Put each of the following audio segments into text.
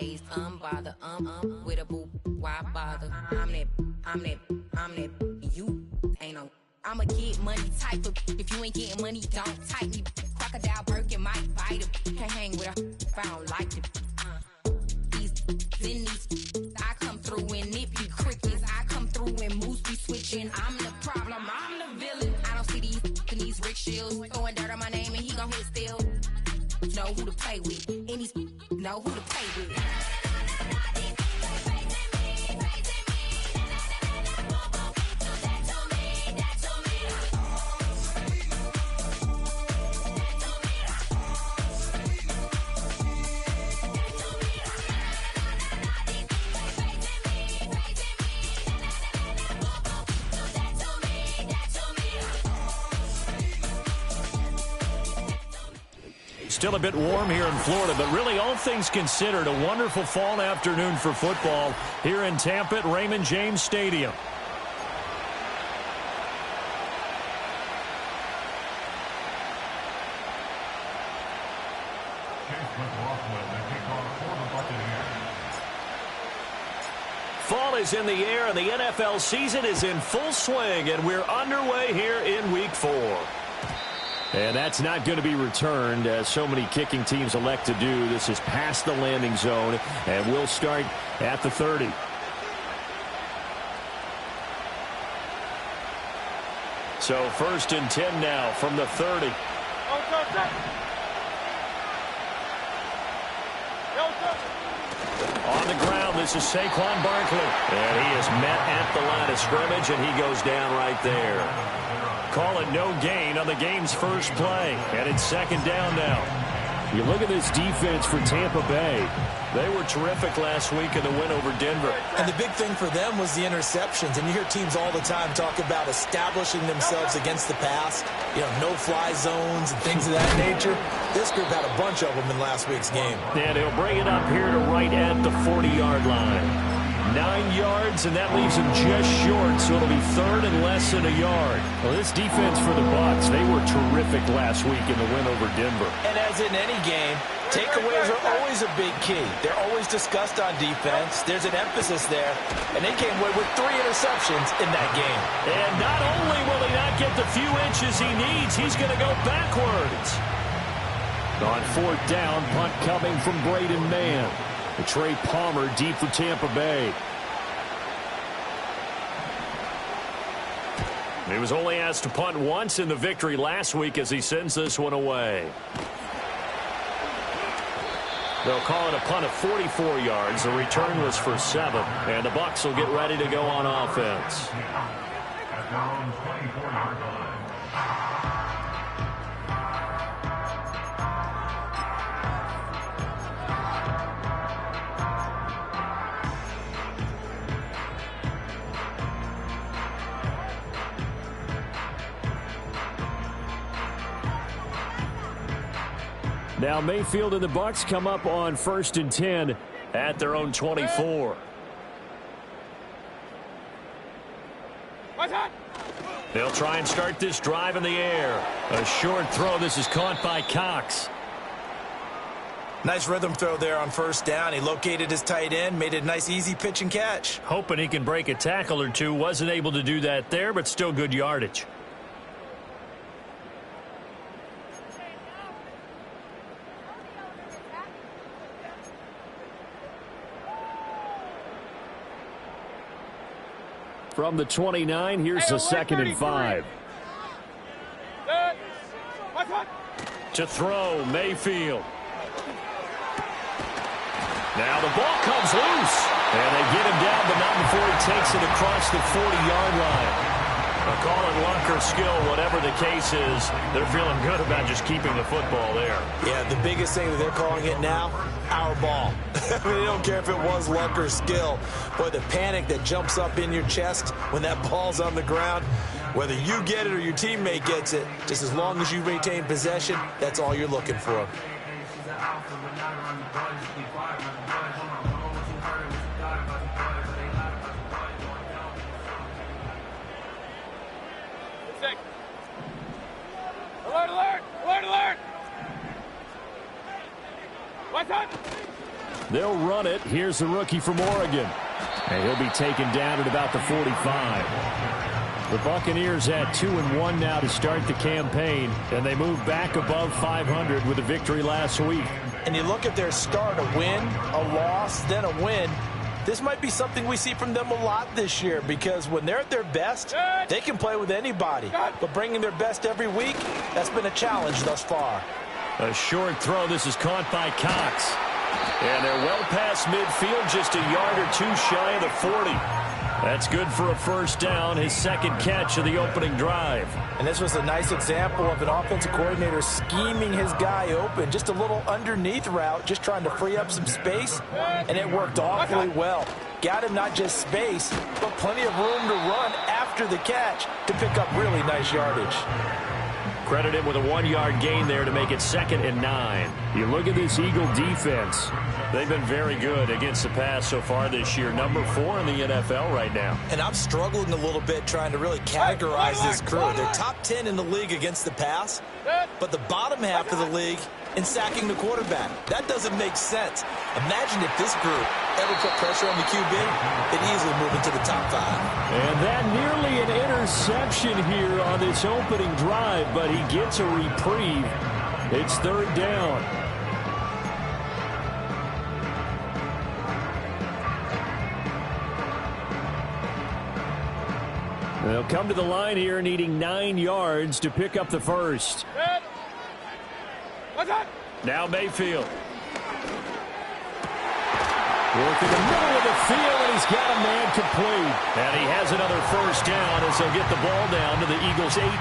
face, bother, with a boo, why bother? I'm that, you ain't no. I'ma get money type of, if you ain't getting money, don't type me. Crocodile Birkin might bite him. Can't hang with her if I don't like them. I come through and nip you crickets. I come through and moose be switching. I'm the problem, I'm the villain. I don't see these rickshaws throwing dirt on my name and he gon' hit still. Know who to play with, and these know who to play with. Still a bit warm here in Florida, but really all things considered, a wonderful fall afternoon for football here in Tampa at Raymond James Stadium. Fall is in the air, and the NFL season is in full swing, and we're underway here in Week 4. And that's not going to be returned, as so many kicking teams elect to do. This is past the landing zone, and we'll start at the 30. So 1st and 10 now from the 30. On the ground, this is Saquon Barkley. And he is met at the line of scrimmage, and he goes down right there. Call it no gain on the game's first play. And it's 2nd down now. You look at this defense for Tampa Bay. They were terrific last week in the win over Denver. And the big thing for them was the interceptions. And you hear teams all the time talk about establishing themselves against the pass. You know, no-fly zones and things of that nature. This group had a bunch of them in last week's game. And he'll bring it up here to right at the 40-yard line. 9 yards, and that leaves him just short, so it'll be 3rd and less than a yard. Well, this defense for the Bucs, they were terrific last week in the win over Denver. And as in any game, takeaways are always a big key. They're always discussed on defense. There's an emphasis there, and they came away with 3 interceptions in that game. And not only will he not get the few inches he needs, he's going to go backwards. On 4th down, punt coming from Braden Mann. Trey Palmer deep for Tampa Bay. He was only asked to punt once in the victory last week as he sends this one away. They'll call it a punt of 44 yards. The return was for 7. And the Bucs will get ready to go on offense. Now Mayfield and the Bucs come up on 1st and 10 at their own 24. They'll try and start this drive in the air. A short throw. This is caught by Cox. Nice rhythm throw there on 1st down. He located his tight end, made it a nice easy pitch and catch. Hoping he can break a tackle or two. Wasn't able to do that there, but still good yardage. From the 29, here's the 2nd and 5. To throw, Mayfield. Now the ball comes loose. And they get him down, but not before he takes it across the 40-yard line. Call it luck or skill, whatever the case is, they're feeling good about just keeping the football there. Yeah, the biggest thing that they're calling it now, our ball. I mean, they don't care if it was luck or skill. Boy, the panic that jumps up in your chest when that ball's on the ground, whether you get it or your teammate gets it, just as long as you maintain possession, that's all you're looking for. Alert, alert! Alert, alert! What's up? They'll run it. Here's the rookie from Oregon. And he'll be taken down at about the 45. The Buccaneers at 2-1 now to start the campaign, and they move back above 500 with a victory last week. And you look at their start, a win, a loss, then a win. This might be something we see from them a lot this year, because when they're at their best, they can play with anybody. But bringing their best every week, that's been a challenge thus far. A short throw. This is caught by Cox. And they're well past midfield, just a yard or two shy of the 40. That's good for a first down, his second catch of the opening drive. And this was a nice example of an offensive coordinator scheming his guy open. Just a little underneath route, just trying to free up some space, and it worked awfully well. Got him not just space, but plenty of room to run after the catch to pick up really nice yardage. Credit him with a 1-yard gain there to make it 2nd and 9. You look at this Eagle defense. They've been very good against the pass so far this year. Number 4 in the NFL right now. And I'm struggling a little bit trying to really categorize this crew. They're top 10 in the league against the pass, but the bottom half of the league in sacking the quarterback. That doesn't make sense. Imagine if this group ever put pressure on the QB, they'd easily move into the top 5. And that nearly an interception here on this opening drive, but he gets a reprieve. It's 3rd down. They'll come to the line here needing 9 yards to pick up the first. Now Mayfield. Working the middle of the field, and he's got a man complete. And he has another first down as they'll get the ball down to the Eagles' 18.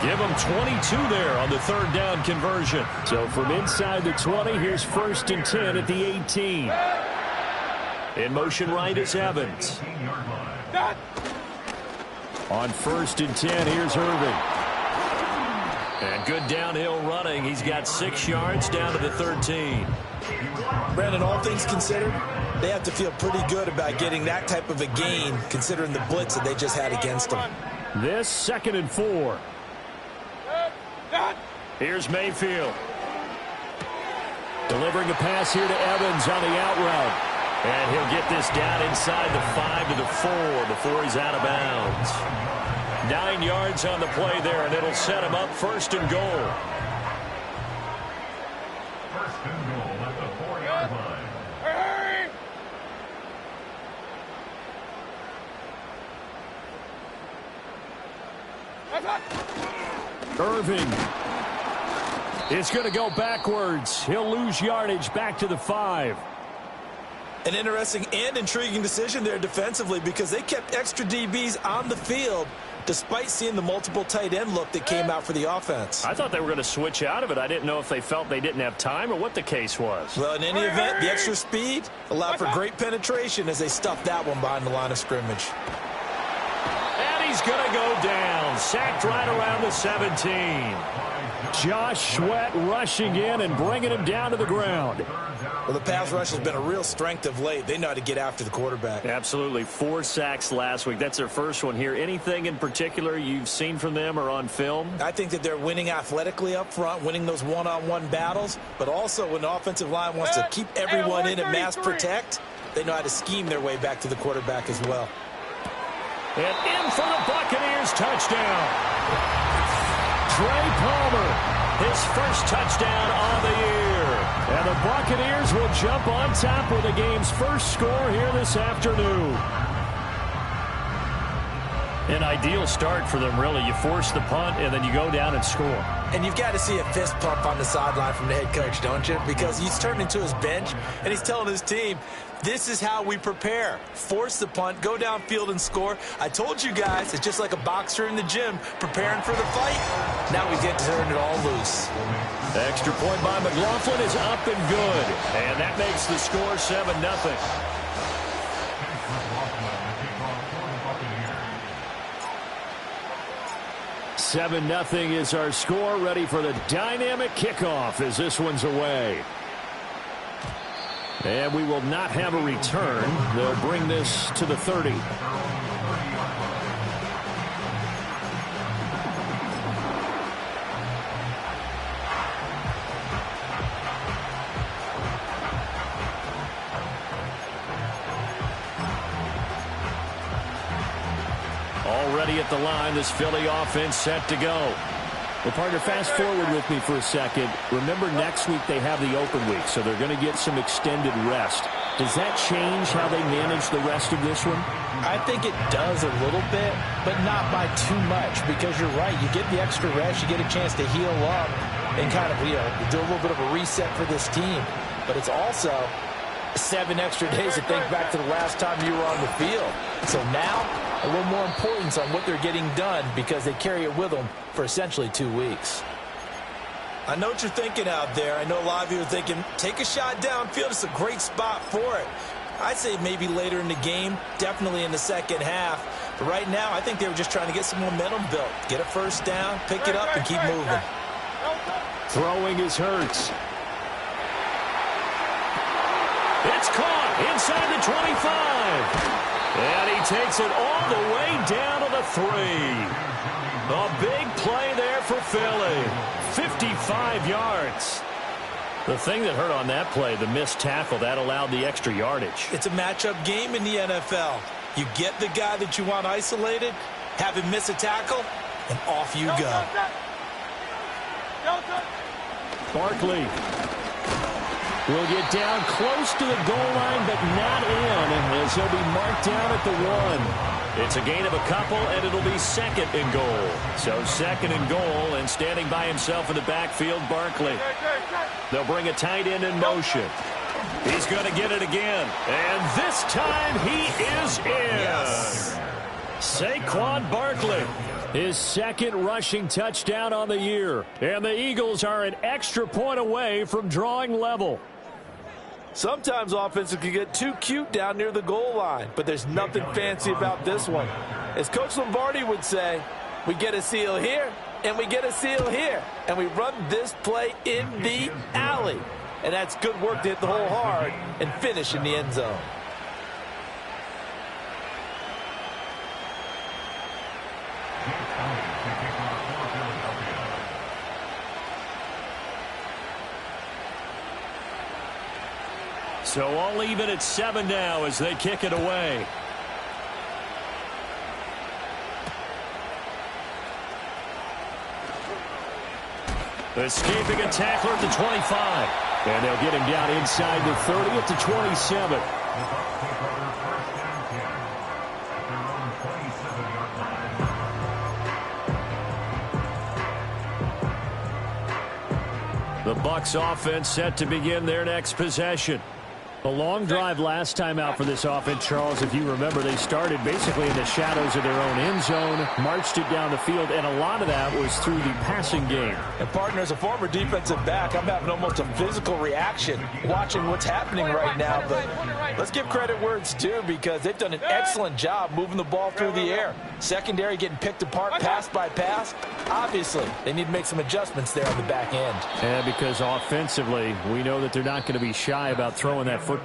Give them 22 there on the 3rd down conversion. So from inside the 20, here's 1st and 10 at the 18. In motion right is Evans. On 1st and 10, here's Irving. And good downhill running. He's got 6 yards down to the 13. Brandon, all things considered, they have to feel pretty good about getting that type of a gain, considering the blitz that they just had against them. This 2nd and 4. Here's Mayfield. Delivering a pass here to Evans on the out route. And he'll get this down inside the 5 to the 4 before he's out of bounds. 9 yards on the play there, and it'll set him up 1st and goal. First and goal at the 4-yard line. Irving is going to go backwards. He'll lose yardage back to the 5. An interesting and intriguing decision there defensively, because they kept extra DBs on the field despite seeing the multiple tight end look that came out for the offense. I thought they were going to switch out of it. I didn't know if they felt they didn't have time or what the case was. Well, in any event, the extra speed allowed for great penetration as they stuffed that one behind the line of scrimmage. And he's going to go down. Sacked right around the 17. Josh Sweat rushing in and bringing him down to the ground. Well, the pass rush has been a real strength of late. They know how to get after the quarterback. Absolutely. 4 sacks last week. That's their first one here. Anything in particular you've seen from them or on film? I think that they're winning athletically up front, winning those one-on-one battles, but also when the offensive line wants to keep everyone in and mass protect, they know how to scheme their way back to the quarterback as well. And in for the Buccaneers, touchdown. Trey Palmer, his first touchdown of the year. And the Buccaneers will jump on top with the game's first score here this afternoon. An ideal start for them, really. You force the punt, and then you go down and score. And you've got to see a fist pump on the sideline from the head coach, don't you? Because he's turned into his bench, and he's telling his team, this is how we prepare. Force the punt, go downfield and score. I told you guys, it's just like a boxer in the gym preparing for the fight. Now we get to turn it all loose. The extra point by McLaughlin is up and good. And that makes the score 7-0. Seven nothing is our score, ready for the dynamic kickoff as this one's away. And we will not have a return. They'll bring this to the 30. Already at the line, this Philly offense set to go. Well, partner, fast forward with me for a second. Remember, next week they have the open week, so they're going to get some extended rest. Does that change how they manage the rest of this one? I think it does a little bit, but not by too much, because you're right. You get the extra rest. You get a chance to heal up and kind of, do a little bit of a reset for this team. But it's also 7 extra days to think back to the last time you were on the field. So now, a little more importance on what they're getting done because they carry it with them for essentially 2 weeks. I know what you're thinking out there. I know a lot of you are thinking, take a shot downfield. It's a great spot for it. I'd say maybe later in the game, definitely in the second half. But right now, I think they were just trying to get some momentum built. Get a first down, pick it up, and keep moving. Throwing is Hurts. It's caught inside the 25. And he takes it all the way down to the 3. A big play there for Philly. 55 yards. The thing that hurt on that play, the missed tackle, that allowed the extra yardage. It's a matchup game in the NFL. You get the guy that you want isolated, have him miss a tackle, and off you go. Barkley will get down close to the goal line, but not in, as he'll be marked down at the 1. It's a gain of a couple, and it'll be 2nd and goal. So 2nd and goal, and standing by himself in the backfield, Barkley. They'll bring a tight end in motion. He's going to get it again, and this time he is in. Yes. Saquon Barkley, his 2nd rushing touchdown on the year, and the Eagles are an extra point away from drawing level. Sometimes offenses can get too cute down near the goal line, but there's nothing fancy about this one. As Coach Lombardi would say, we get a seal here, and we get a seal here, and we run this play in the alley. And that's good work to hit the hole hard and finish in the end zone. So all even at 7 now as they kick it away. Escaping a tackler at the 25. And they'll get him down inside the 30 at the 27. The Bucs offense set to begin their next possession. A long drive last time out for this offense, Charles. If you remember, they started basically in the shadows of their own end zone, marched it down the field, and a lot of that was through the passing game. And, partner, as a former defensive back, I'm having almost a physical reaction watching what's happening right now. But let's give credit where it's due because they've done an excellent job moving the ball through the air. Secondary getting picked apart pass by pass. Obviously, they need to make some adjustments there on the back end. And because offensively, we know that they're not going to be shy about throwing that football.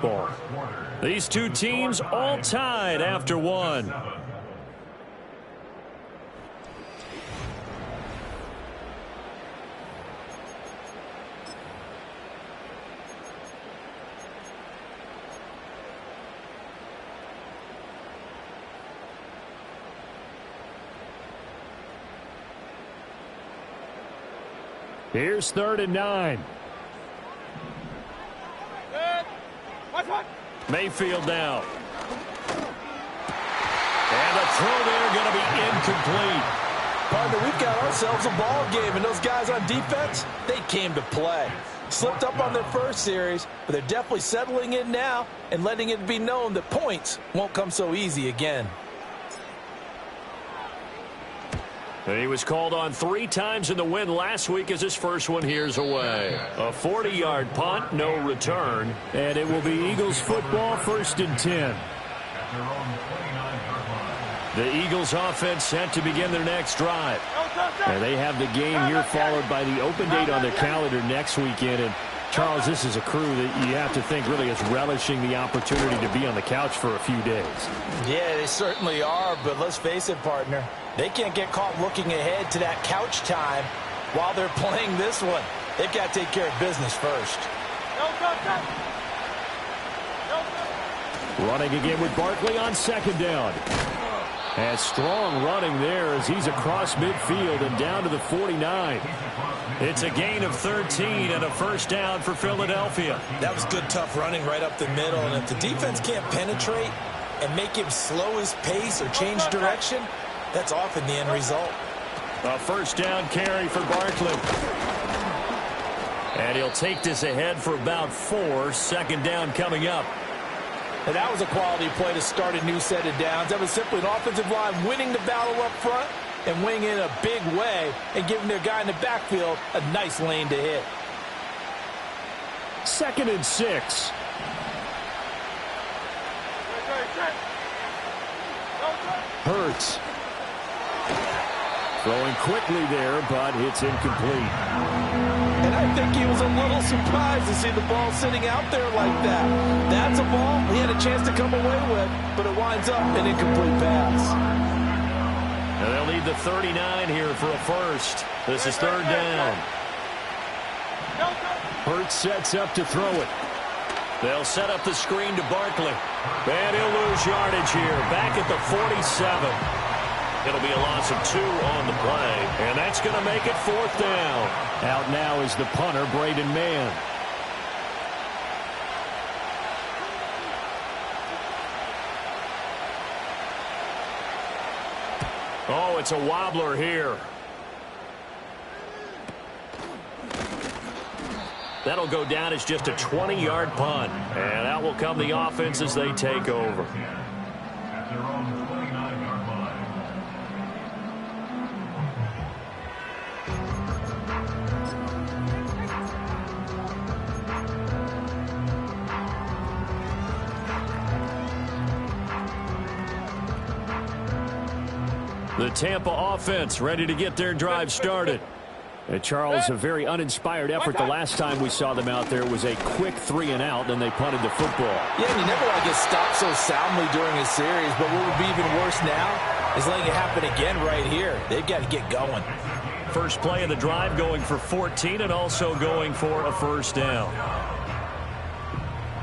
These two teams all tied after 1. Here's 3rd and 9. Mayfield now. And the throw there going to be incomplete. Partner, we've got ourselves a ball game, and those guys on defense, they came to play. Slipped up on their first series, but they're definitely settling in now and letting it be known that points won't come so easy again. He was called on 3 times in the win last week as his first one here's away. A 40-yard punt, no return. And it will be Eagles football, 1st and 10. The Eagles offense set to begin their next drive. And they have the game here followed by the open date on their calendar next weekend. And Charles, this is a crew that you have to think really is relishing the opportunity to be on the couch for a few days. Yeah, they certainly are, but let's face it, partner. They can't get caught looking ahead to that couch time while they're playing this one. They've got to take care of business first. Running again with Barkley on 2nd down. And strong running there as he's across midfield and down to the 49. It's a gain of 13 and a first down for Philadelphia. That was good, tough running right up the middle. And if the defense can't penetrate and make him slow his pace or change direction, that's often the end result. A first down carry for Barkley. And he'll take this ahead for about 4. Second down coming up. And that was a quality play to start a new set of downs. That was simply an offensive line winning the battle up front and winning in a big way and giving their guy in the backfield a nice lane to hit. 2nd and 6. Hurts. Throwing quickly there, but it's incomplete. And I think he was a little surprised to see the ball sitting out there like that. That's a ball he had a chance to come away with, but it winds up an incomplete pass. And they'll need the 39 here for a first. This is 3rd down. Hurts sets up to throw it. They'll set up the screen to Barkley. And he'll lose yardage here. Back at the 47. It'll be a loss of 2 on the play. And that's going to make it 4th down. Out now is the punter, Braden Mann. Oh, it's a wobbler here. That'll go down as just a 20-yard punt. And out will come the offense as they take over. At their own 29-yard line. The Tampa offense ready to get their drive started. Charles, a very uninspired effort the last time we saw them out there was a quick 3 and out, then they punted the football. Yeah, and you never want to get stopped so soundly during a series, but what would be even worse now is letting it happen again right here. They've got to get going. First play of the drive going for 14 and also going for a first down.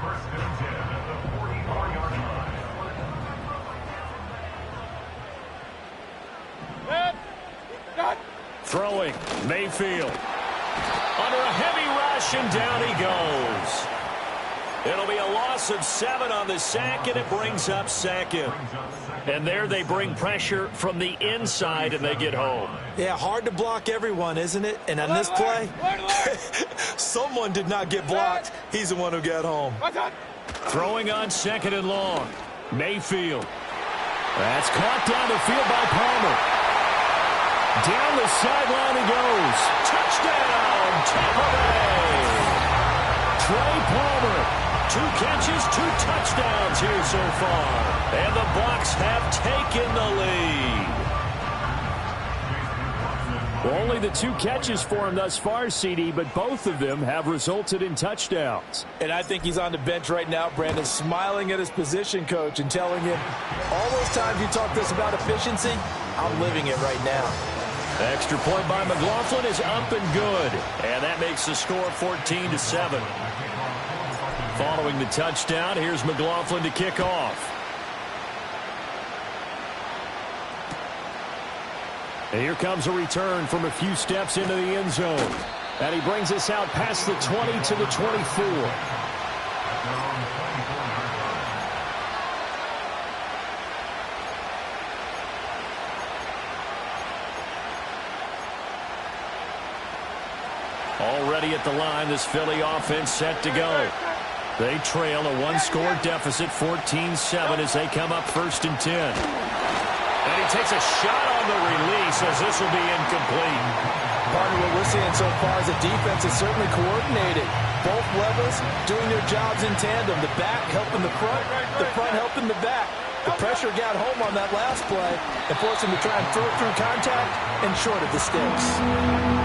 First and 10 at the 44-yard line. Throwing, Mayfield. Under a heavy rush, and down he goes. It'll be a loss of 7 on the sack, and it brings up 2nd. And there they bring pressure from the inside, and they get home. Yeah, hard to block everyone, isn't it? And on this play, someone did not get blocked. He's the one who got home. Throwing on 2nd and long. Mayfield. That's caught down the field by Palmer. Down the sideline he goes. Touchdown, Tampa Bay. Trey Palmer. 2 catches, 2 touchdowns here so far. And the Bucs have taken the lead. Only the 2 catches for him thus far, CD, but both of them have resulted in touchdowns. And I think he's on the bench right now, Brandon, smiling at his position coach and telling him, all those times you talked to us about efficiency, I'm living it right now. Extra point by McLaughlin is up and good. And that makes the score 14-7. Following the touchdown, here's McLaughlin to kick off. And here comes a return from a few steps into the end zone. And he brings us out past the 20 to the 24. Already at the line, this Philly offense set to go. They trail a 1-score deficit, 14-7, as they come up 1st and 10. And he takes a shot on the release as this will be incomplete. Part of what we're seeing so far is the defense is certainly coordinated. Both levels doing their jobs in tandem. The back helping the front helping the back. The pressure got home on that last play and forced him to try and throw it through contact and short of the sticks.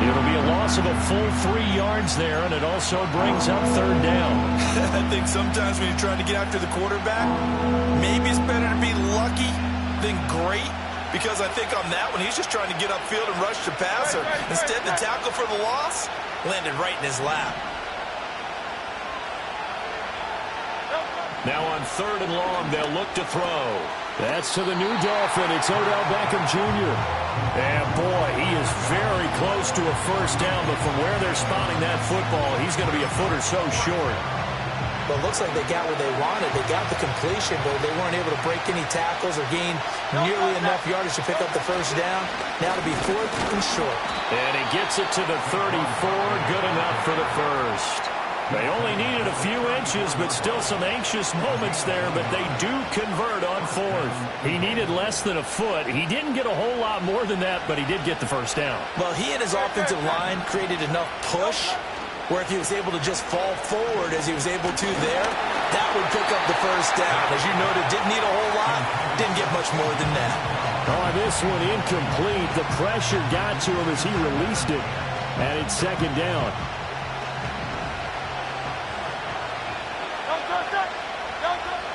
It'll be a loss of a full 3 yards there, and it also brings up 3rd down. I think sometimes when you're trying to get after the quarterback, maybe it's better to be lucky than great, because I think on that one, he's just trying to get upfield and rush the passer. Instead, the tackle for the loss landed right in his lap. Now on 3rd and long, they'll look to throw. That's to the new Dolphin. It's Odell Beckham Jr. And boy, he is very close to a first down, but from where they're spotting that football, he's going to be a foot or so short. But it looks like they got what they wanted. They got the completion, but they weren't able to break any tackles or gain nearly enough yardage to pick up the first down. Now to be 4th and short. And he gets it to the 34. Good enough for the first. They only needed a few inches, but still some anxious moments there, but they do convert on 4th. He needed less than a foot. He didn't get a whole lot more than that, but he did get the first down. Well, he and his offensive line created enough push where if he was able to just fall forward as he was able to there, that would pick up the first down. As you noted, didn't need a whole lot, didn't get much more than that. Oh, this one incomplete. The pressure got to him as he released it, and it's 2nd down.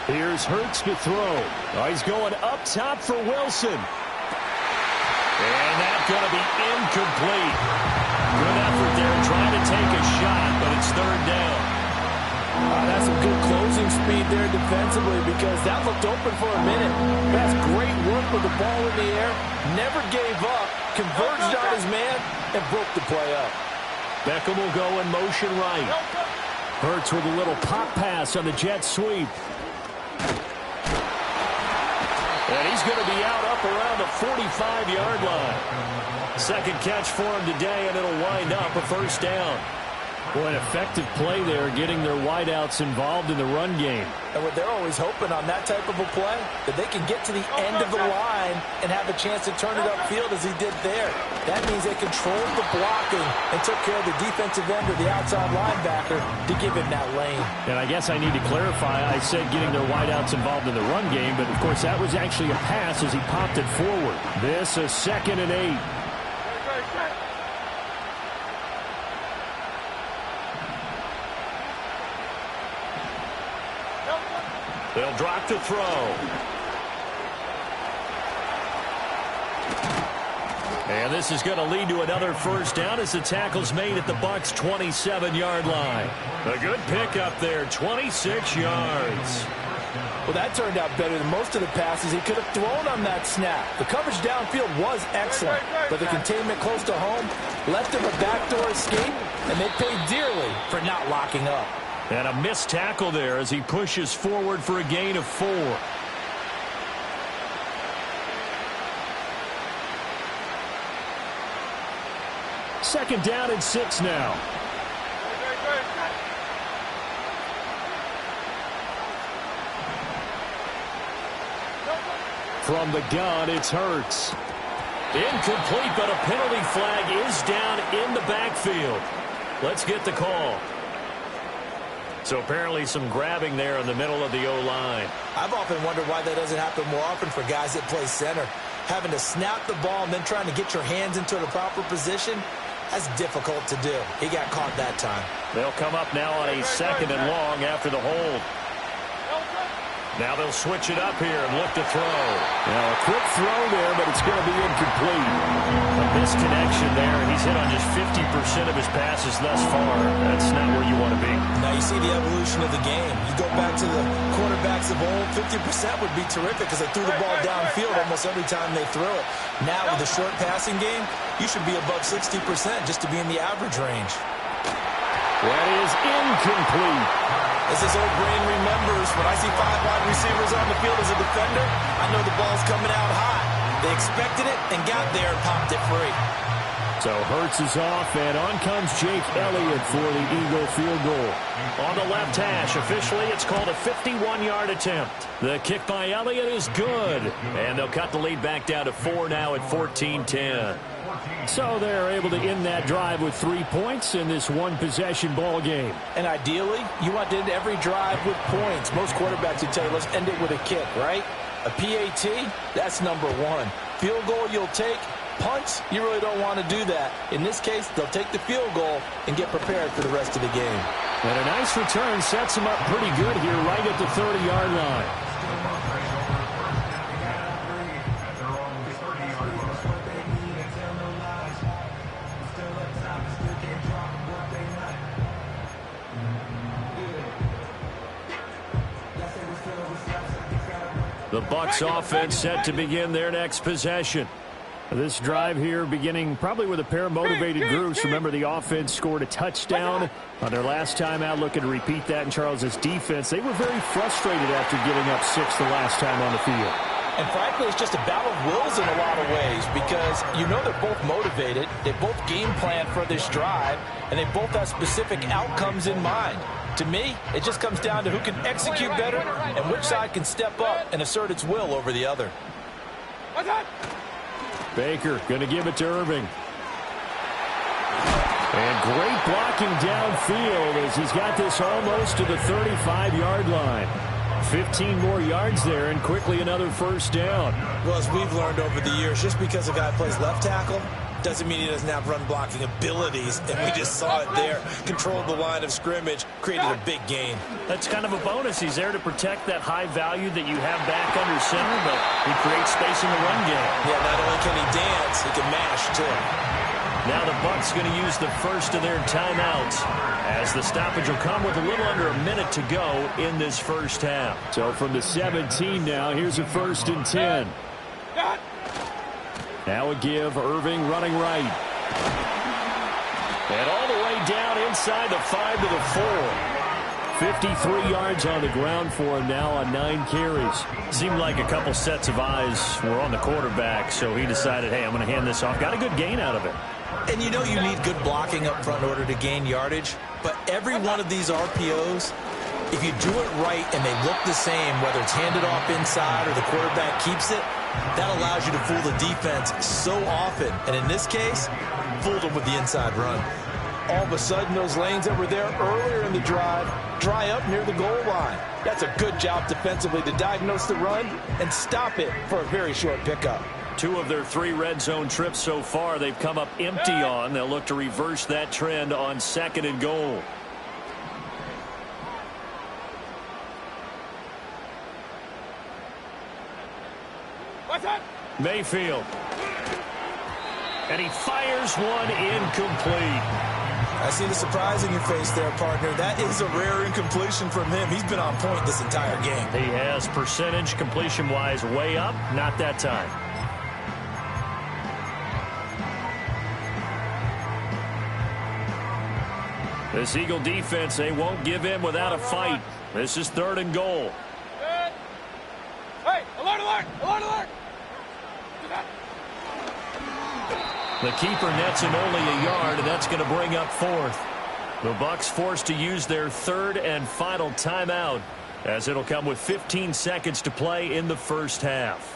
Here's Hurts to throw. Oh, he's going up top for Wilson. And that's going to be incomplete. Good effort there trying to take a shot, but it's 3rd down. That's some good closing speed there defensively because that looked open for a minute. That's great work with the ball in the air. Never gave up. Converged on his man and broke the play up. Beckham will go in motion right. Hurts with a little pop pass on the jet sweep. And he's going to be out up around the 45-yard line. 2nd catch for him today, and it'll wind up a first down. Boy, an effective play there, getting their wideouts involved in the run game. And what they're always hoping on that type of a play, that they can get to the end of the line and have a chance to turn it upfield as he did there. That means they controlled the blocking and took care of the defensive end or the outside linebacker to give him that lane. And I guess I need to clarify, I said getting their wideouts involved in the run game, but of course that was actually a pass as he popped it forward. This is 2nd and 8. They'll drop to throw. And this is going to lead to another first down as the tackle's made at the Bucs' 27-yard line. A good pickup there, 26 yards. Well, that turned out better than most of the passes he could have thrown on that snap. The coverage downfield was excellent, but the containment close to home left him a backdoor escape, and they paid dearly for not locking up. And a missed tackle there as he pushes forward for a gain of 4. Second down and 6 now. From the gun, it's Hurts. Incomplete, but a penalty flag is down in the backfield. Let's get the call. So apparently some grabbing there in the middle of the O-line. I've often wondered why that doesn't happen more often for guys that play center. Having to snap the ball and then trying to get your hands into the proper position, that's difficult to do. He got caught that time. They'll come up now on a 2nd and long after the hold. Now they'll switch it up here and look to throw. Now a quick throw there, but it's going to be incomplete. A misconnection there. He's hit on just 50% of his passes thus far. That's not where you want to be. Now you see the evolution of the game. You go back to the quarterbacks of old, 50% would be terrific because they threw the ball downfield almost every time they threw it. Now with the short passing game, you should be above 60% just to be in the average range. That is incomplete. As this old brain remembers, when I see 5 wide receivers on the field as a defender, I know the ball's coming out hot. They expected it and got there and popped it free. So Hurts is off, and on comes Jake Elliott for the Eagle field goal. On the left hash, officially it's called a 51-yard attempt. The kick by Elliott is good. And they'll cut the lead back down to 4 now at 14-10. So they're able to end that drive with 3 points in this one-possession ball game. And ideally, you want to end every drive with points. Most quarterbacks would tell you, let's end it with a kick, right? A PAT, that's number 1. Field goal you'll take. Punts, you really don't want to do that. In this case, they'll take the field goal and get prepared for the rest of the game. And a nice return sets them up pretty good here right at the 30-yard line. The Bucs offense set to begin their next possession. This drive here beginning probably with a pair of motivated groups. Remember, the offense scored a touchdown on their last time out. Looking to repeat that in Charles' defense. They were very frustrated after giving up 6 the last time on the field. And frankly, it's just a battle of wills in a lot of ways because you know they're both motivated. They both game plan for this drive, and they both have specific outcomes in mind. To me, it just comes down to who can execute better and which side can step up and assert its will over the other. Baker going to give it to Irving. And great blocking downfield as he's got this almost to the 35-yard line. 15 more yards there and quickly another first down. Well, as we've learned over the years, just because a guy plays left tackle doesn't mean he doesn't have run blocking abilities, and we just saw it there. Controlled the line of scrimmage, created a big gain. That's kind of a bonus. He's there to protect that high value that you have back under center, but he creates space in the run game. Yeah, not only can he dance, he can mash too. Now the Bucs going to use the first of their timeouts as the stoppage will come with a little under a minute to go in this first half. So from the 17 now, here's a 1st and 10. Now a give, Irving running right. And all the way down inside the 5 to the 4. 53 yards on the ground for him now on 9 carries. Seemed like a couple sets of eyes were on the quarterback, so he decided, hey, I'm going to hand this off. Got a good gain out of it. And you know you need good blocking up front in order to gain yardage, but every one of these RPOs, if you do it right and they look the same, whether it's handed off inside or the quarterback keeps it, that allows you to fool the defense so often. And in this case, fooled them with the inside run. All of a sudden, those lanes that were there earlier in the drive dry up near the goal line. That's a good job defensively to diagnose the run and stop it for a very short pickup. 2 of their 3 red zone trips so far they've come up empty on. They'll look to reverse that trend on 2nd and goal. Mayfield. And he fires one incomplete. I see the surprise in your face there, partner. That is a rare incompletion from him. He's been on point this entire game. He has percentage completion-wise way up. Not that time. This Eagle defense, they won't give in without a fight. This is 3rd and goal. Hey, alert, alert, alert, alert. The keeper nets him only a yard, and that's going to bring up 4th. The Bucs forced to use their 3rd and final timeout, as it'll come with 15 seconds to play in the first half.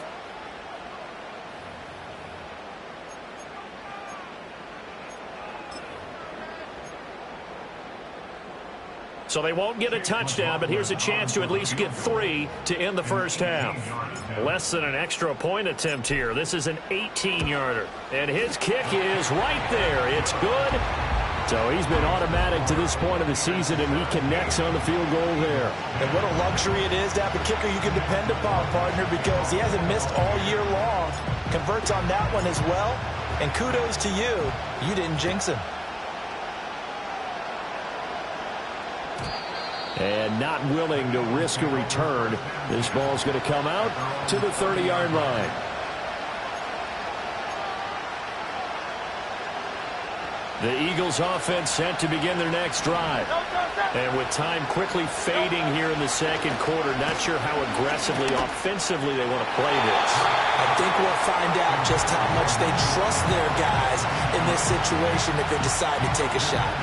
So they won't get a touchdown, but here's a chance to at least get 3 to end the first half. Less than an extra point attempt here. This is an 18-yarder. And his kick is right there. It's good. So he's been automatic to this point of the season, and he connects on the field goal there. And what a luxury it is to have a kicker you can depend upon, partner, because he hasn't missed all year long. Converts on that one as well. And kudos to you. You didn't jinx him. And not willing to risk a return. This ball's going to come out to the 30-yard line. The Eagles offense set to begin their next drive. And with time quickly fading here in the second quarter, not sure how aggressively, offensively they want to play this. I think we'll find out just how much they trust their guys in this situation if they decide to take a shot.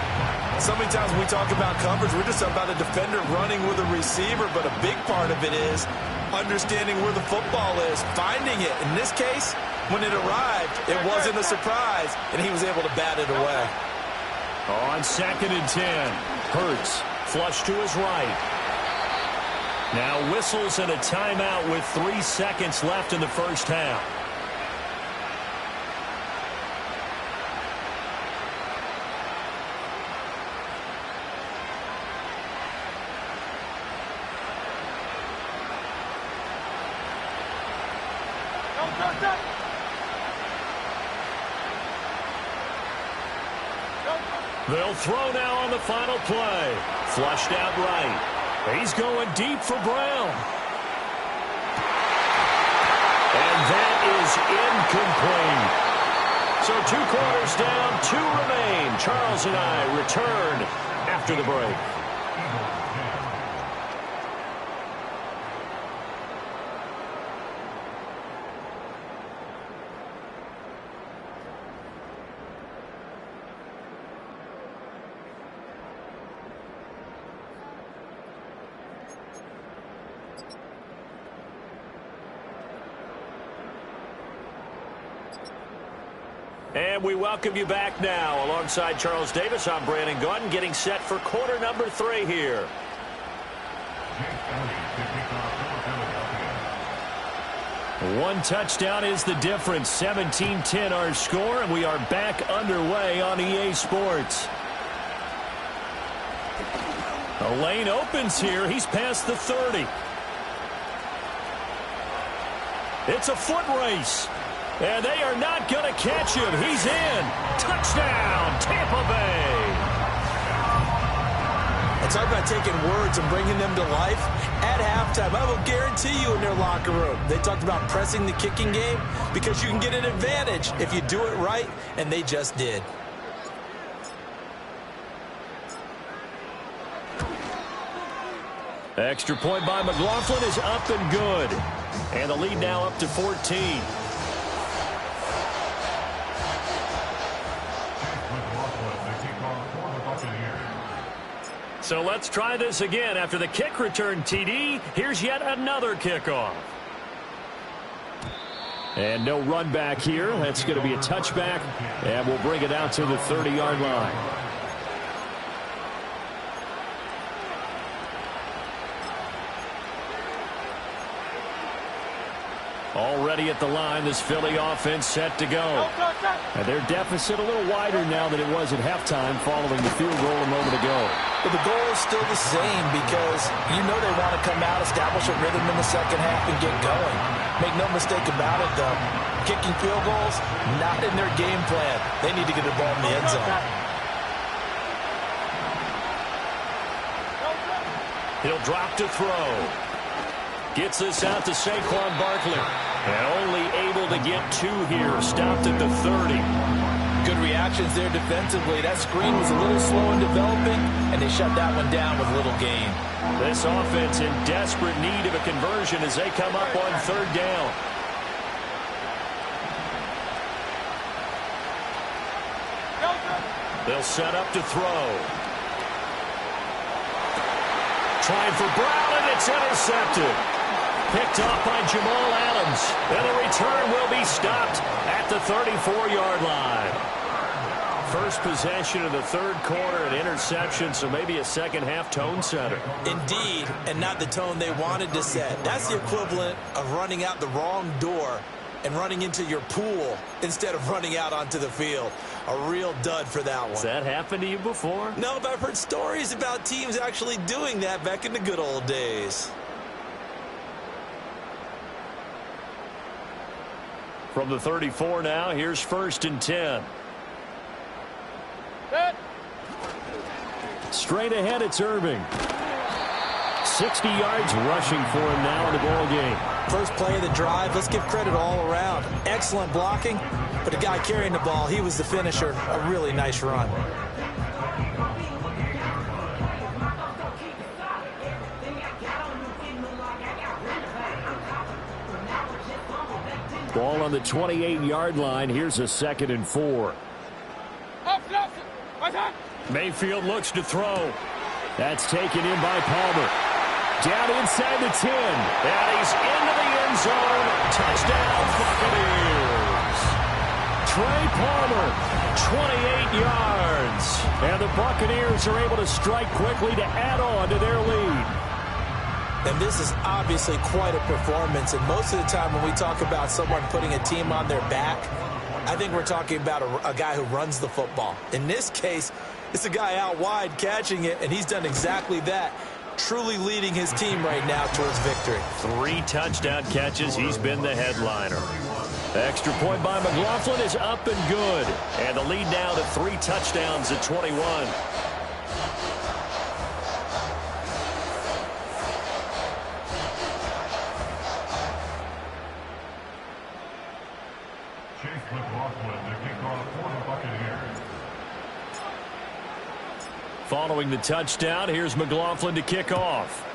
So many times when we talk about coverage, we're just about a defender running with a receiver, but a big part of it is understanding where the football is, finding it. In this case, when it arrived, it wasn't a surprise, and he was able to bat it away. On 2nd and 10, Hurts flush to his right. Now whistles and a timeout with 3 seconds left in the first half. They'll throw now on the final play. Flushed out right. He's going deep for Brown. is incomplete. So 2 quarters down, 2 remain. Charles and I return after the break. And we welcome you back now. Alongside Charles Davis, I'm Brandon Gaudin, getting set for quarter number 3 here. One touchdown is the difference. 17-10 our score, and we are back underway on EA Sports. A lane opens here. He's past the 30. It's a foot race. And they are not going to catch him. He's in. Touchdown, Tampa Bay. And talk about taking words and bringing them to life. At halftime, I will guarantee you in their locker room, they talked about pressing the kicking game because you can get an advantage if you do it right, and they just did. Extra point by McLaughlin is up and good. And the lead now up to 14. So let's try this again. After the kick return TD, here's yet another kickoff. And no run back here. That's going to be a touchback, and we'll bring it out to the 30-yard line. Already at the line, this Philly offense set to go. And their deficit a little wider now than it was at halftime following the field goal a moment ago. But the goal is still the same because you know they want to come out, establish a rhythm in the second half, and get going. Make no mistake about it, though. Kicking field goals, not in their game plan. They need to get the ball in the end zone. He'll drop to throw. Gets this out to Saquon Barkley. And only able to get 2 here. Stopped at the 30. Good reactions there defensively. That screen was a little slow in developing, and they shut that one down with little gain. This offense in desperate need of a conversion as they come up on 3rd down. They'll set up to throw. Trying for Brown, and it's intercepted. Picked off by Jamal Adams. And the return will be stopped at the 34-yard line. First possession of the 3rd quarter, an interception, so maybe a second-half tone setter. Indeed, and not the tone they wanted to set. That's the equivalent of running out the wrong door and running into your pool instead of running out onto the field. A real dud for that one. Has that happened to you before? No, but I've heard stories about teams actually doing that back in the good old days. From the 34 now, here's 1st and 10. Straight ahead, it's Irving. 60 yards rushing for him now in the ball game. First play of the drive, let's give credit all around. Excellent blocking, but the guy carrying the ball, he was the finisher. A really nice run. Ball on the 28-yard line. Here's a 2nd and 4. Mayfield looks to throw. That's taken in by Palmer. Down inside the 10. And he's into the end zone. Touchdown, Buccaneers. Trey Palmer, 28 yards. And the Buccaneers are able to strike quickly to add on to their lead. And this is obviously quite a performance. And most of the time when we talk about someone putting a team on their back, I think we're talking about a guy who runs the football. In this case, it's a guy out wide catching it, and he's done exactly that. Truly leading his team right now towards victory. 3 touchdown catches. He's been the headliner. Extra point by McLaughlin is up and good. And the lead now to 3 touchdowns at 21. McLaughlin to kick off for the Buccaneers. Following the touchdown, here's McLaughlin to kick off.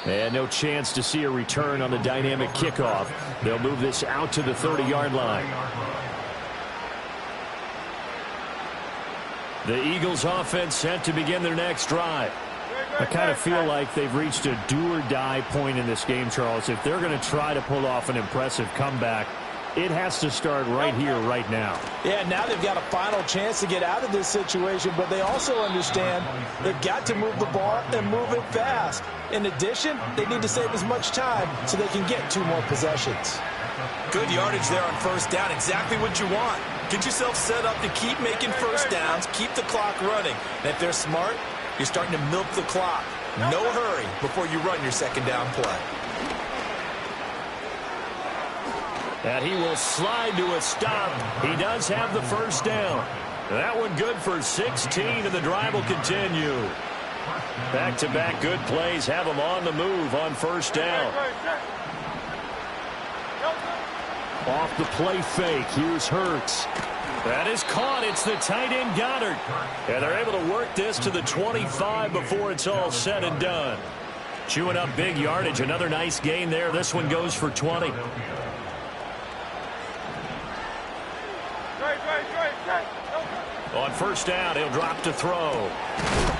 And no chance to see a return on the dynamic kickoff. They'll move this out to the 30-yard line. The Eagles offense set to begin their next drive. I kind of feel like they've reached a do-or-die point in this game, Charles. If they're going to try to pull off an impressive comeback, it has to start right here, right now. Yeah, now they've got a final chance to get out of this situation, but they also understand they've got to move the ball and move it fast. In addition, they need to save as much time so they can get 2 more possessions. Good yardage there on first down. Exactly what you want. Get yourself set up to keep making first downs, keep the clock running. And if they're smart, you're starting to milk the clock. No hurry before you run your second down play. And he will slide to a stop. He does have the first down. That one good for 16, and the drive will continue. Back-to-back good plays have him on the move on first down. Off the play fake, here's Hurts. That is caught. It's the tight end Goddard. And they're able to work this to the 25 before it's all said and done. Chewing up big yardage. Another nice gain there. This one goes for 20. On first down, he'll drop to throw.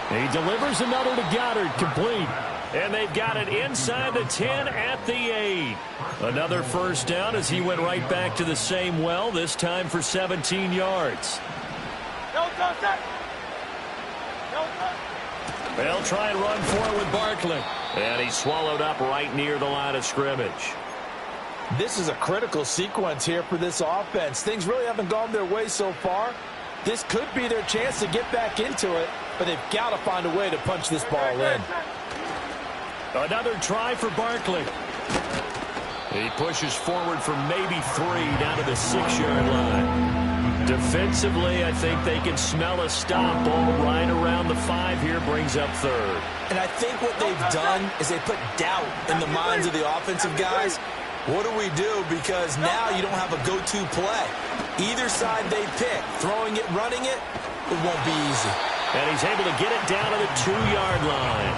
He delivers another to Goddard, complete. And they've got it inside the 10 at the 8. Another first down as he went right back to the same well, this time for 17 yards. They'll try and run for it with Barkley. And he's swallowed up right near the line of scrimmage. This is a critical sequence here for this offense. Things really haven't gone their way so far. This could be their chance to get back into it, but they've got to find a way to punch this ball in. Another try for Barkley. He pushes forward for maybe 3 down to the 6-yard line. Defensively, I think they can smell a stop. Ball right around the 5 here, brings up 3rd. And I think what they've done is they put doubt in the minds of the offensive guys. What do we do? Because now you don't have a go-to play. Either side they pick, throwing it, running it, it won't be easy. And he's able to get it down to the 2-yard line.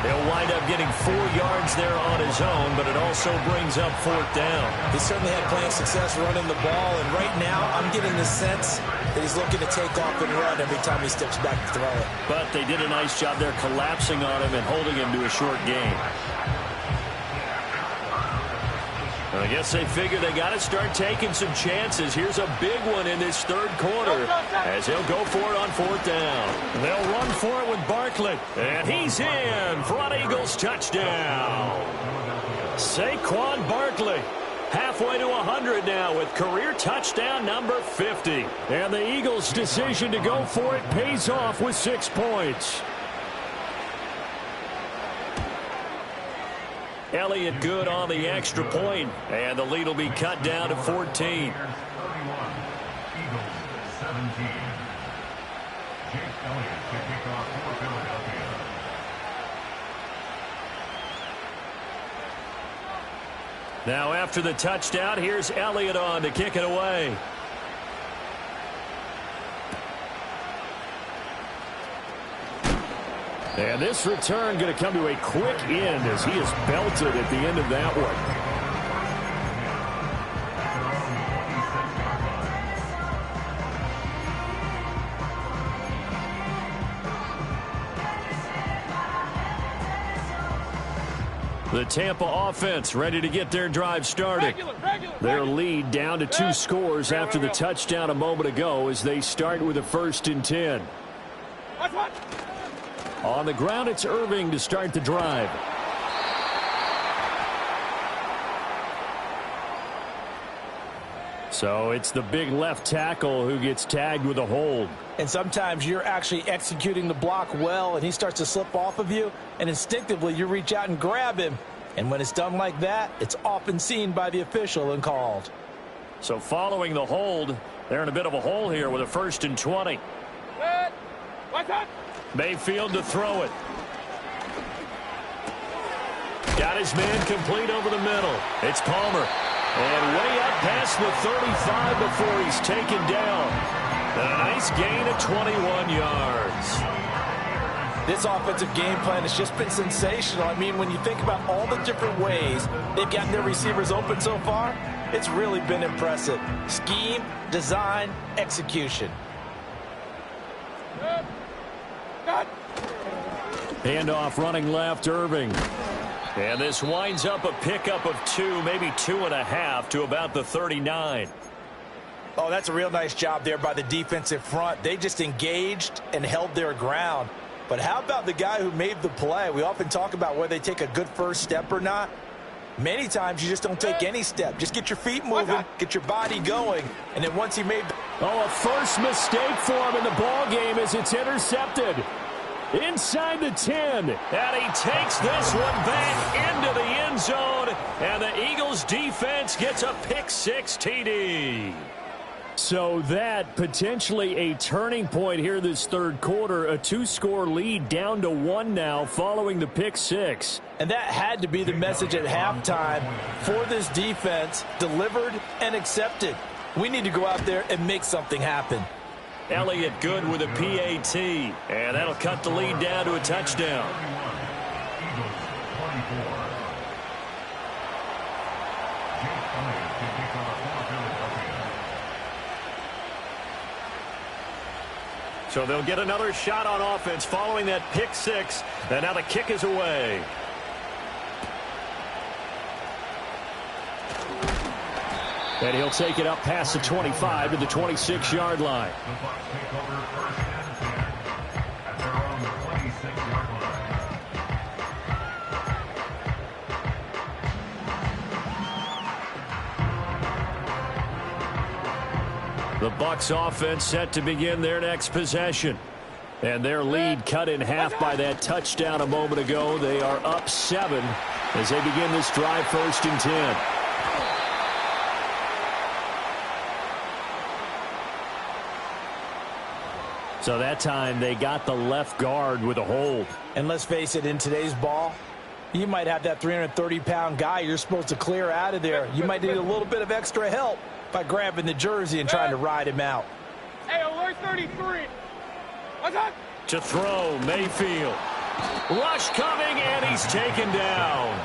He'll wind up getting 4 yards there on his own, but it also brings up 4th down. He certainly had plenty of success running the ball, and right now I'm getting the sense that he's looking to take off and run every time he steps back to throw it. But they did a nice job there collapsing on him and holding him to a short gain. I guess they figure they got to start taking some chances. Here's a big one in this 3rd quarter as he'll go for it on 4th down. They'll run for it with Barkley. And he's in for an Eagles touchdown. Saquon Barkley halfway to 100 now with career touchdown number 50. And the Eagles' decision to go for it pays off with 6 points. Elliott good on the extra point, and the lead will be cut down to 14. 31, Eagles 17. Jake Elliott to kick off for Philadelphia. Now after the touchdown, here's Elliott on to kick it away. And this return going to come to a quick end as he is belted at the end of that one. The Tampa offense ready to get their drive started. Their lead down to 2 scores after the touchdown a moment ago as they start with a 1st and 10. On the ground, it's Irving to start the drive. So it's the big left tackle who gets tagged with a hold. And sometimes you're actually executing the block well, and he starts to slip off of you, and instinctively you reach out and grab him. And when it's done like that, it's often seen by the official and called. So following the hold, they're in a bit of a hole here with a 1st and 20. Mayfield to throw it. Got his man complete over the middle. It's Palmer. And way up past the 35 before he's taken down. A nice gain of 21 yards. This offensive game plan has just been sensational. I mean, when you think about all the different ways they've gotten their receivers open so far, it's really been impressive. Scheme, design, execution. Handoff running left, Irving. And this winds up a pickup of 2, maybe 2.5 to about the 39. Oh, that's a real nice job there by the defensive front. They just engaged and held their ground. But how about the guy who made the play? We often talk about whether they take a good first step or not. Many times you just don't take any step. Just get your feet moving, get your body going, and then once he made... Oh, a first mistake for him in the ball game as it's intercepted. Inside the 10. And he takes this one back into the end zone. And the Eagles defense gets a pick-6 TD. So that potentially a turning point here this third quarter. A 2-score lead down to 1 now following the pick-6. And that had to be the message at halftime for this defense. Delivered and accepted. We need to go out there and make something happen. Elliott good with a PAT. And that'll cut the lead down to a touchdown. So they'll get another shot on offense following that pick-6. And now the kick is away. And he'll take it up past the 25 to the 26-yard line. The Bucs take over first and 10 at their own 26-yard line. The Bucs offense set to begin their next possession. And their lead cut in half by that touchdown a moment ago. They are up 7 as they begin this drive, 1st and 10. So that time they got the left guard with a hold. And let's face it, in today's ball, you might have that 330-pound guy you're supposed to clear out of there. You might need a little bit of extra help by grabbing the jersey and trying to ride him out. Hey, alert 33. What's up? To throw, Mayfield. Rush coming, and he's taken down.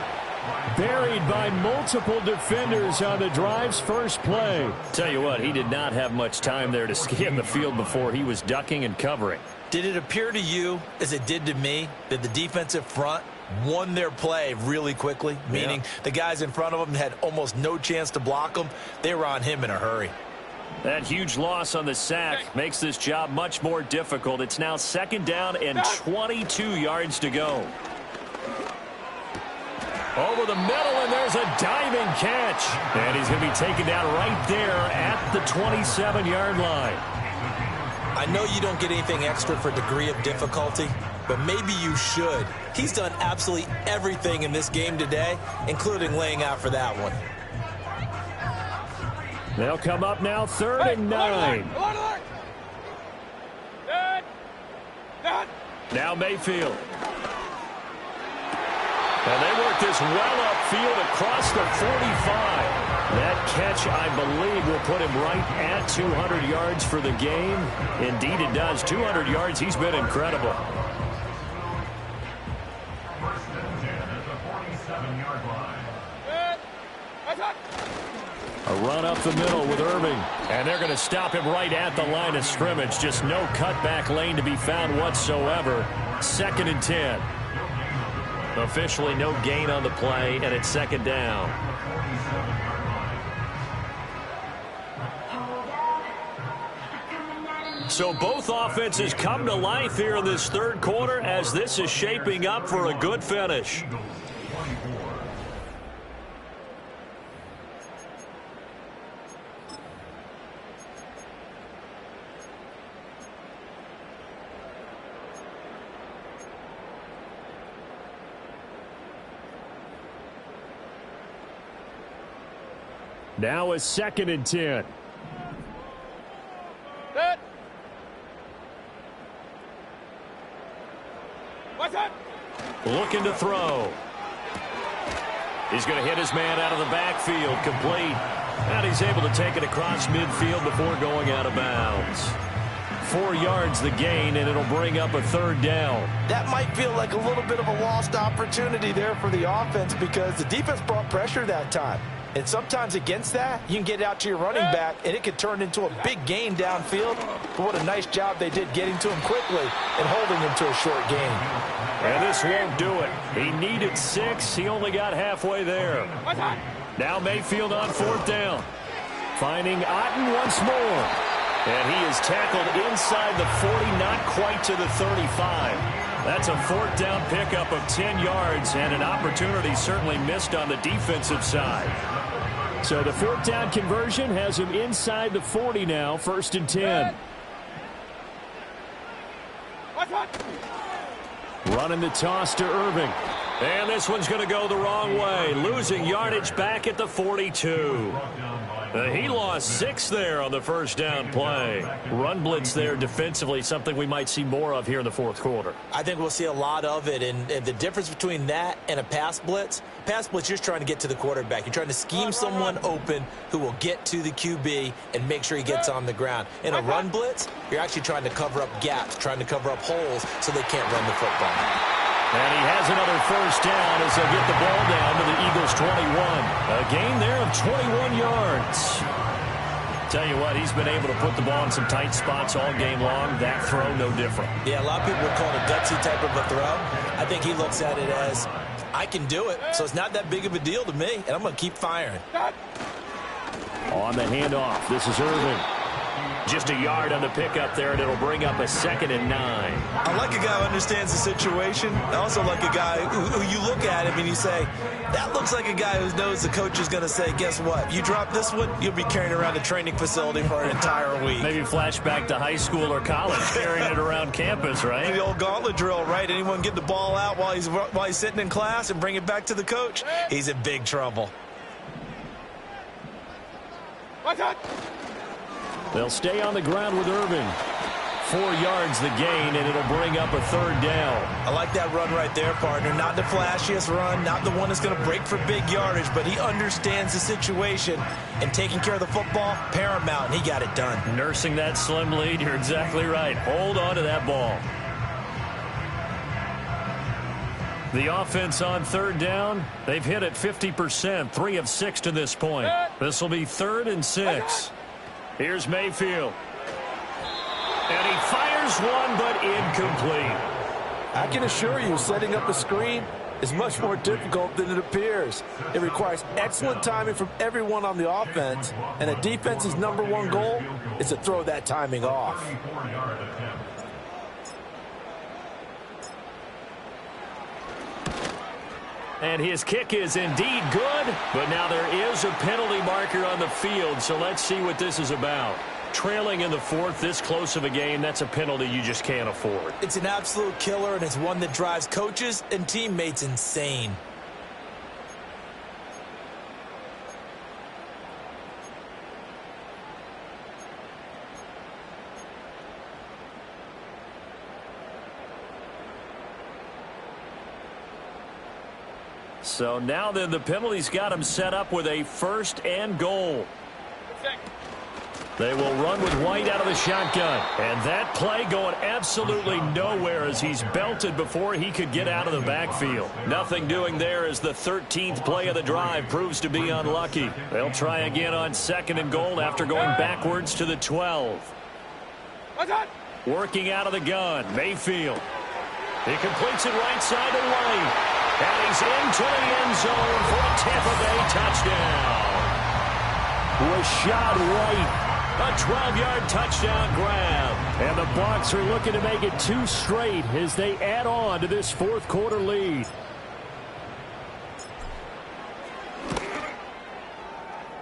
Buried by multiple defenders on the drive's first play. Tell you what, he did not have much time there to scan the field before he was ducking and covering. Did it appear to you, as it did to me, that the defensive front won their play really quickly? Meaning the guys in front of them had almost no chance to block them. They were on him in a hurry. That huge loss on the sack makes this job much more difficult. It's now 2nd down and 22 yards to go. Over the middle, and there's a diving catch. And he's going to be taken down right there at the 27-yard line. I know you don't get anything extra for degree of difficulty, but maybe you should. He's done absolutely everything in this game today, including laying out for that one. They'll come up now 3rd and 9. Now Mayfield. And they work this well upfield across the 45. That catch, I believe, will put him right at 200 yards for the game. Indeed it does. 200 yards. He's been incredible. First and 10 at the 47-yard line. A run up the middle with Irving. And they're going to stop him right at the line of scrimmage. Just no cutback lane to be found whatsoever. 2nd and 10. Officially no gain on the play, and it's 2nd down. So both offenses come to life here in this third quarter as this is shaping up for a good finish. Now a 2nd and 10. Set. What's up? Looking to throw. He's going to hit his man out of the backfield, complete. And he's able to take it across midfield before going out of bounds. 4 yards the gain, and it'll bring up a 3rd down. That might feel like a little bit of a lost opportunity there for the offense because the defense brought pressure that time. And sometimes against that, you can get out to your running back, and it could turn into a big gain downfield. But what a nice job they did getting to him quickly and holding him to a short gain. And this won't do it. He needed 6. He only got halfway there. Now Mayfield on 4th down. Finding Otten once more. And he is tackled inside the 40, not quite to the 35. That's a 4th down pickup of 10 yards, and an opportunity certainly missed on the defensive side. So the 4th down conversion has him inside the 40 now, 1st and 10. Running the toss to Irving. And this one's going to go the wrong way. Losing yardage back at the 42. He lost 6 there on the 1st down play. Run blitz there defensively, something we might see more of here in the 4th quarter. I think we'll see a lot of it, and the difference between that and a pass blitz, you're just trying to get to the quarterback. You're trying to scheme someone open who will get to the QB and make sure he gets on the ground. In a run blitz, you're actually trying to cover up gaps, trying to cover up holes so they can't run the football. And he has another 1st down as they'll get the ball down to the Eagles' 21. A gain there of 21 yards. Tell you what, he's been able to put the ball in some tight spots all game long. That throw, no different. Yeah, a lot of people would call it a gutsy type of a throw. I think he looks at it as, I can do it, so it's not that big of a deal to me, and I'm going to keep firing. On the handoff, this is Irving. Just a yard on the pickup there, and it'll bring up a 2nd and 9. I like a guy who understands the situation. I also like a guy who you look at him and you say, that looks like a guy who knows the coach is going to say, guess what? You drop this one, you'll be carrying around a training facility for an entire week. Maybe flashback to high school or college, carrying it around campus, right? The old gauntlet drill, right? Anyone get the ball out while he's sitting in class and bring it back to the coach? He's in big trouble. They'll stay on the ground with Irving. 4 yards the gain, and it'll bring up a 3rd down. I like that run right there, partner. Not the flashiest run, not the one that's going to break for big yardage, but he understands the situation, and taking care of the football, paramount, and he got it done. Nursing that slim lead, you're exactly right. Hold on to that ball. The offense on 3rd down, they've hit it 50%, 3 of 6 to this point. This will be 3rd and 6. Here's Mayfield. And he fires one, but incomplete. I can assure you, setting up a screen is much more difficult than it appears. It requires excellent timing from everyone on the offense, and a defense's #1 goal is to throw that timing off. And his kick is indeed good, but now there is a penalty marker on the field, so let's see what this is about. Trailing in the 4th, this close of a game, that's a penalty you just can't afford. It's an absolute killer, and it's one that drives coaches and teammates insane. So now then the penalty's got him set up with a 1st and goal. They will run with White out of the shotgun. And that play going absolutely nowhere as he's belted before he could get out of the backfield. Nothing doing there as the 13th play of the drive proves to be unlucky. They'll try again on 2nd and goal after going backwards to the 12. Working out of the gun, Mayfield. He completes it right side to White. And he's into the end zone for a Tampa Bay touchdown. Rashad White. A 12-yard touchdown grab. And the Bucs are looking to make it 2 straight as they add on to this 4th quarter lead.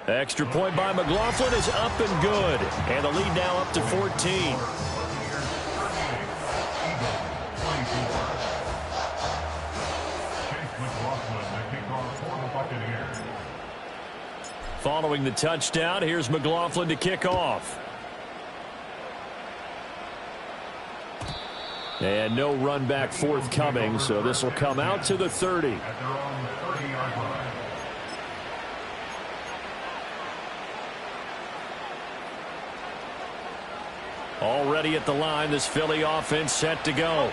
Extra point by McLaughlin is up and good. And the lead now up to 14. Following the touchdown, here's McLaughlin to kick off. And no run back forthcoming, so this will come out to the 30. Already at the line, this Philly offense set to go.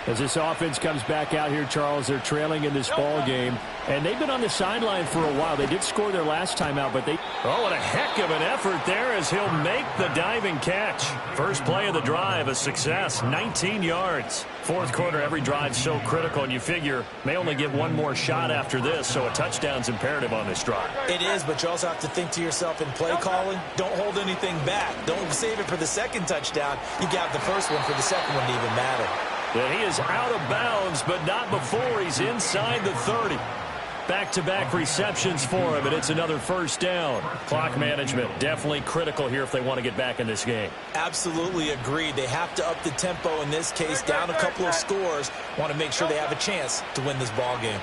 As this offense comes back out here, Charles, they're trailing in this ball game, and they've been on the sideline for a while. They did score their last time out, but they... Oh, what a heck of an effort there as he'll make the diving catch. First play of the drive, a success, 19 yards. Fourth quarter, every drive so critical, and you figure may only get one more shot after this, so a touchdown's imperative on this drive. It is, but you also have to think to yourself in play calling, don't hold anything back. Don't save it for the second touchdown. You got the first one for the second one to even matter. And he is out of bounds, but not before he's inside the 30. Back-to-back receptions for him, and it's another first down. Clock management definitely critical here if they want to get back in this game. Absolutely agreed. They have to up the tempo in this case, down a couple of scores. Want to make sure they have a chance to win this ball game.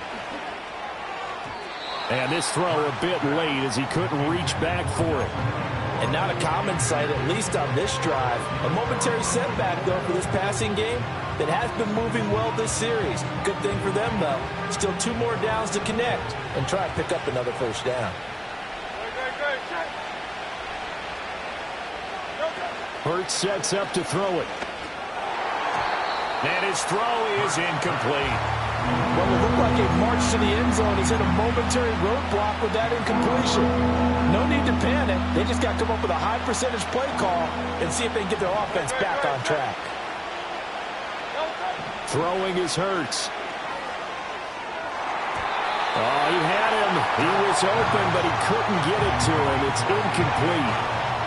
And this throw a bit late as he couldn't reach back for it. And not a common sight, at least on this drive. A momentary setback, though, for this passing game that has been moving well this series. Good thing for them, though. Still 2 more downs to connect and try and pick up another first down. Hurts sets up to throw it. And his throw is incomplete. Well, it looked like a march to the end zone is in a momentary roadblock with that incompletion. No need to panic. They just got to come up with a high percentage play call and see if they can get their offense back on track. Throwing is Hurts. Oh, he had him. He was open, but he couldn't get it to him. It's incomplete.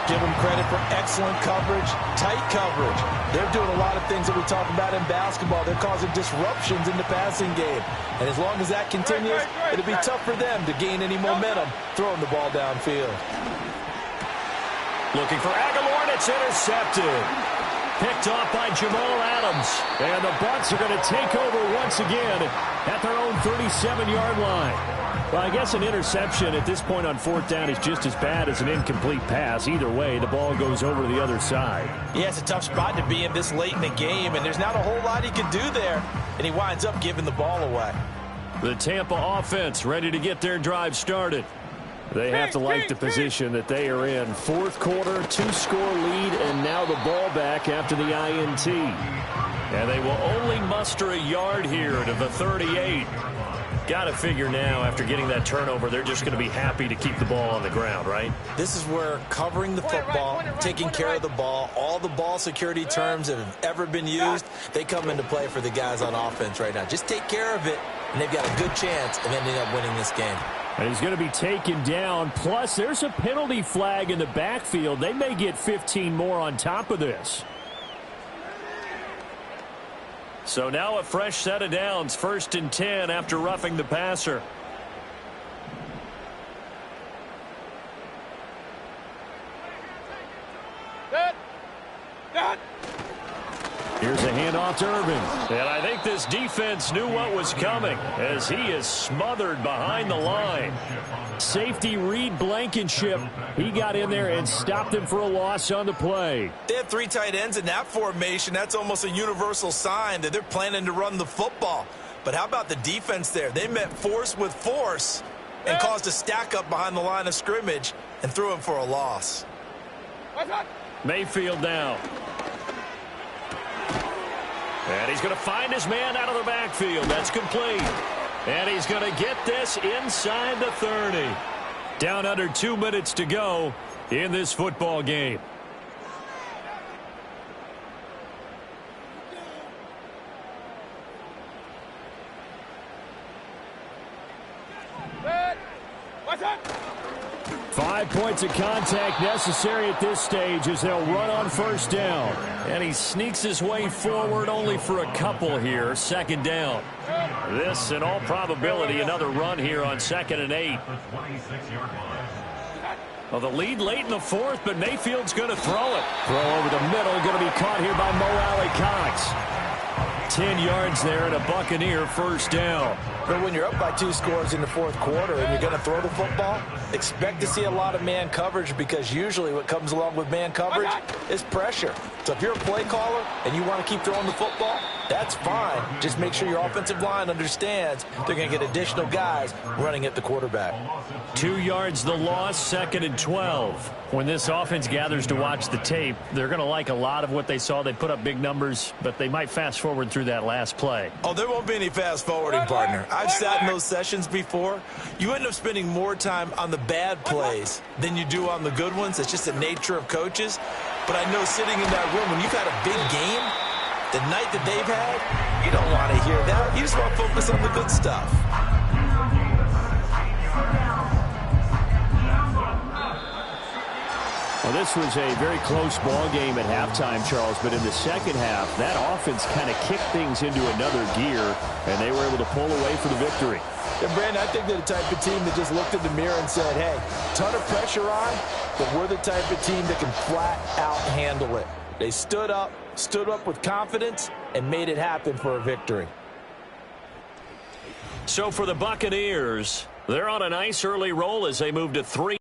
Give them credit for excellent coverage, tight coverage. They're doing a lot of things that we talk about in basketball. They're causing disruptions in the passing game. And as long as that continues, it'll be tough for them to gain any momentum throwing the ball downfield. Looking for Aguilar, and it's intercepted. Picked off by Jamal Adams. And the Bucs are going to take over once again at their own 37-yard line. Well, I guess an interception at this point on fourth down is just as bad as an incomplete pass. Either way, the ball goes over to the other side. Yeah, it's a tough spot to be in this late in the game, and there's not a whole lot he can do there, and he winds up giving the ball away. The Tampa offense ready to get their drive started. They have to like the position that they are in. Fourth quarter, 2-score lead, and now the ball back after the INT. And they will only muster a yard here to the 38. Got to figure now, after getting that turnover, they're just going to be happy to keep the ball on the ground, right? This is where covering the football, taking care of the ball, all the ball security terms that have ever been used, they come into play for the guys on offense right now. Just take care of it, and they've got a good chance of ending up winning this game. And he's going to be taken down. Plus, there's a penalty flag in the backfield. They may get 15 more on top of this. So now a fresh set of downs, 1st and 10 after roughing the passer. Here's a handoff to Irvin. And I think this defense knew what was coming as he is smothered behind the line. Safety Reed Blankenship. He got in there and stopped him for a loss on the play. They have 3 tight ends in that formation. That's almost a universal sign that they're planning to run the football. But how about the defense there? They met force with force and caused a stack up behind the line of scrimmage and threw him for a loss. Mayfield now. And he's going to find his man out of the backfield. That's complete. And he's going to get this inside the 30. Down under 2 minutes to go in this football game. What's up? 5 points of contact necessary at this stage as they'll run on first down. And he sneaks his way forward only for a couple here. 2nd down. This, in all probability, another run here on 2nd and 8. Well, the lead late in the 4th, but Mayfield's going to throw it. Throw over the middle, going to be caught here by Mo Alley-Cox. 10 yards there and a Buccaneer first down. But when you're up by 2 scores in the 4th quarter and you're going to throw the football, expect to see a lot of man coverage because usually what comes along with man coverage is pressure. So if you're a play caller and you want to keep throwing the football, that's fine. Just make sure your offensive line understands they're going to get additional guys running at the quarterback. 2 yards the loss, 2nd and 12. When this offense gathers to watch the tape, they're going to like a lot of what they saw. They put up big numbers, but they might fast forward through that last play. Oh, there won't be any fast forwarding, partner. I've sat in those sessions before. You end up spending more time on the bad plays than you do on the good ones. It's just the nature of coaches. But I know sitting in that room, when you've had a big game, the night that they've had, you don't want to hear that. You just want to focus on the good stuff. Well, this was a very close ball game at halftime, Charles, but in the second half, that offense kind of kicked things into another gear, and they were able to pull away for the victory. And Brandon, I think they're the type of team that just looked in the mirror and said, hey, ton of pressure on, but we're the type of team that can flat out handle it. They stood up with confidence, and made it happen for a victory. So for the Buccaneers, they're on a nice early roll as they move to 3.